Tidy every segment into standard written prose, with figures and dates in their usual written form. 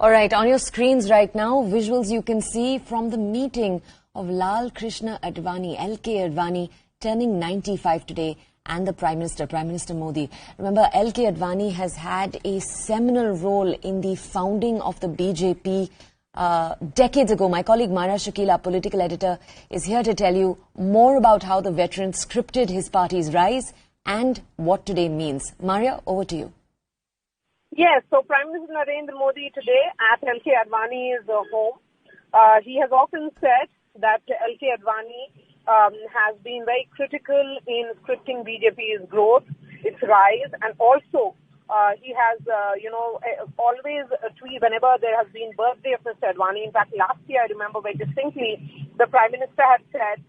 All right, on your screens right now, visuals you can see from the meeting of Lal Krishna Advani, LK Advani, turning 95 today, and the Prime Minister Modi. Remember, LK Advani has had a seminal role in the founding of the BJP decades ago. My colleague Mara Shakil, our political editor, is here to tell you more about how the veteran scripted his party's rise and what today means. Maria, over to you. Yes, so Prime Minister Narendra Modi today at LK Advani's home. He has often said that LK Advani has been very critical in scripting BJP's growth, its rise, and also he has, always tweeted whenever there has been birthday of Mr. Advani. In fact, last year, I remember very distinctly, the Prime Minister had said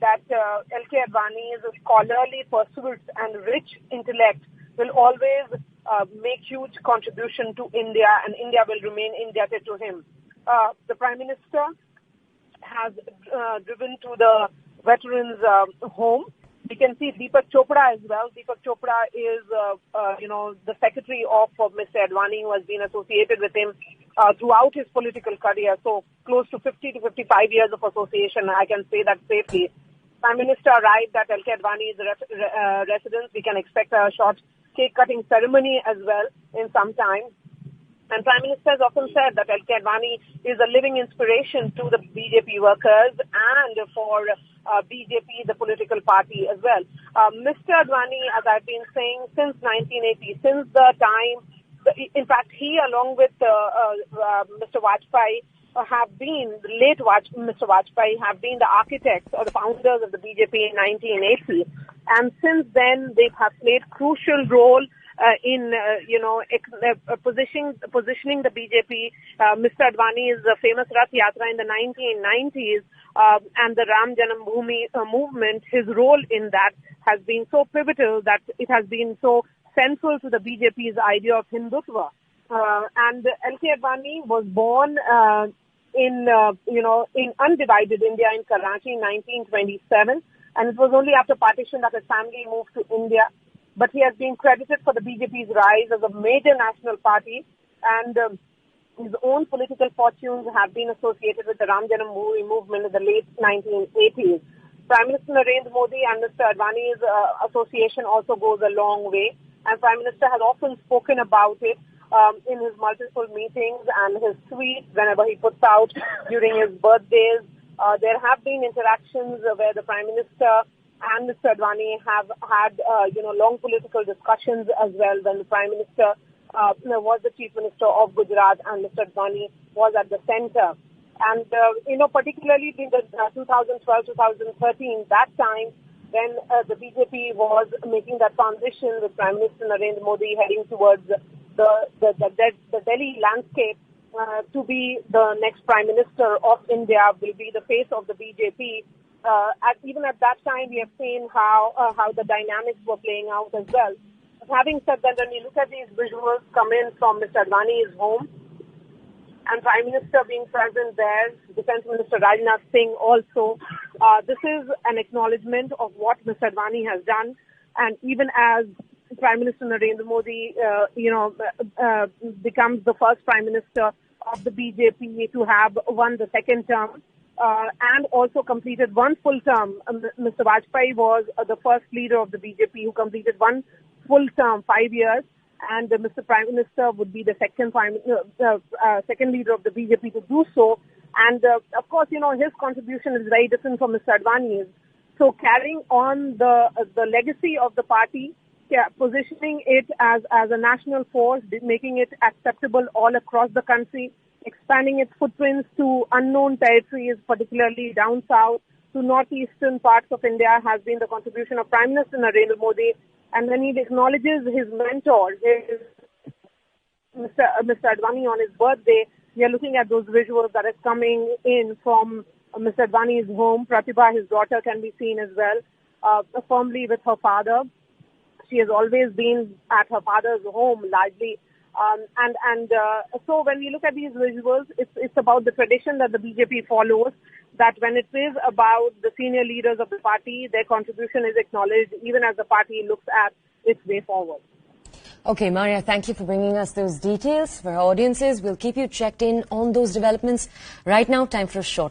that LK Advani's scholarly pursuits and rich intellect will always make huge contribution to India, and India will remain indebted to him. The Prime Minister has driven to the veterans' home. We can see Deepak Chopra as well. Deepak Chopra is, the secretary of Mr. Advani, who has been associated with him throughout his political career. So close to 50 to 55 years of association, I can say that safely. Prime Minister arrived at LK Advani's residence. We can expect a short cake-cutting ceremony as well in some time. And Prime Minister has often said that LK Advani is a living inspiration to the BJP workers and for BJP, the political party as well. Mr. Advani, as I've been saying, since 1980, since the time, in fact, he along with Mr. Vajpayee Mr. Vajpayee have been the architects or the founders of the BJP in 1980. And since then, they have played crucial role in, positioning the BJP. Mr. Advani's famous Rath Yatra in the 1990s and the Ram Janambhoomi movement, his role in that has been so pivotal that it has been so central to the BJP's idea of Hindutva. And LK Advani was born in undivided India in Karachi in 1927. And it was only after partition that his family moved to India. But he has been credited for the BJP's rise as a major national party, and his own political fortunes have been associated with the Ram Janambhoomi movement in the late 1980s. Prime Minister Narendra Modi and Mr. Advani's association also goes a long way, and Prime Minister has often spoken about it in his multiple meetings and his tweets whenever he puts out during his birthdays. There have been interactions where the Prime Minister and Mr. Advani have had, long political discussions as well when the Prime Minister was the Chief Minister of Gujarat and Mr. Advani was at the center. And, particularly in the 2012-2013, that time when the BJP was making that transition with Prime Minister Narendra Modi heading towards the Delhi landscape, to be the next Prime Minister of India, will be the face of the BJP. Even at that time, we have seen how the dynamics were playing out as well. But having said that, when you look at these visuals come in from Mr. Advani's home, and Prime Minister being present there, Defence Minister Rajnath Singh also, this is an acknowledgement of what Mr. Advani has done. And even as Prime Minister Narendra Modi, becomes the first Prime Minister of the BJP to have won the second term and also completed one full term. Mr. Vajpayee was the first leader of the BJP who completed one full term, 5 years, and Mr. Prime Minister would be the second leader of the BJP to do so. And of course, his contribution is very different from Mr. Advani's. So carrying on the legacy of the party, positioning it as a national force, making it acceptable all across the country, expanding its footprints to unknown territories, particularly down south to northeastern parts of India, has been the contribution of Prime Minister Narendra Modi. And when he acknowledges his mentor, Mr. Advani on his birthday, we are looking at those visuals that is coming in from Mr. Advani's home. Pratibha, his daughter, can be seen as well, firmly with her father. She has always been at her father's home largely. So when we look at these visuals, it's about the tradition that the BJP follows, that when it is about the senior leaders of the party, their contribution is acknowledged even as the party looks at its way forward. Okay, Maria, thank you for bringing us those details. For our audiences, we'll keep you checked in on those developments. Right now, time for a short